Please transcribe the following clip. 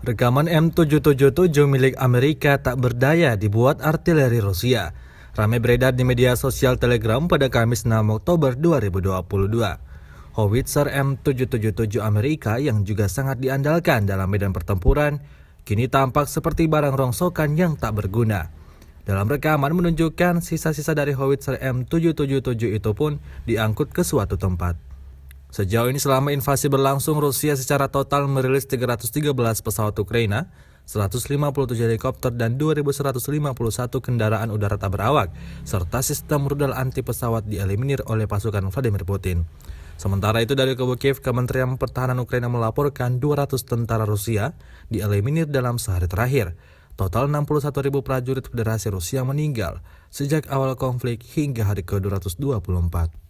Rekaman M777 milik Amerika tak berdaya dibuat artileri Rusia. Ramai beredar di media sosial Telegram pada Kamis 6 Oktober 2022. Howitzer M777 Amerika yang juga sangat diandalkan dalam medan pertempuran, kini tampak seperti barang rongsokan yang tak berguna. Dalam rekaman menunjukkan sisa-sisa dari howitzer M777 itu pun diangkut ke suatu tempat. Sejauh ini selama invasi berlangsung, Rusia secara total merilis 313 pesawat Ukraina, 157 helikopter dan 2.151 kendaraan udara tak berawak, serta sistem rudal anti pesawat dieliminir oleh pasukan Vladimir Putin. Sementara itu dari kubu Kiev, Kementerian Pertahanan Ukraina melaporkan 200 tentara Rusia dieliminir dalam sehari terakhir. Total 61.000 prajurit Federasi Rusia meninggal sejak awal konflik hingga hari ke-224.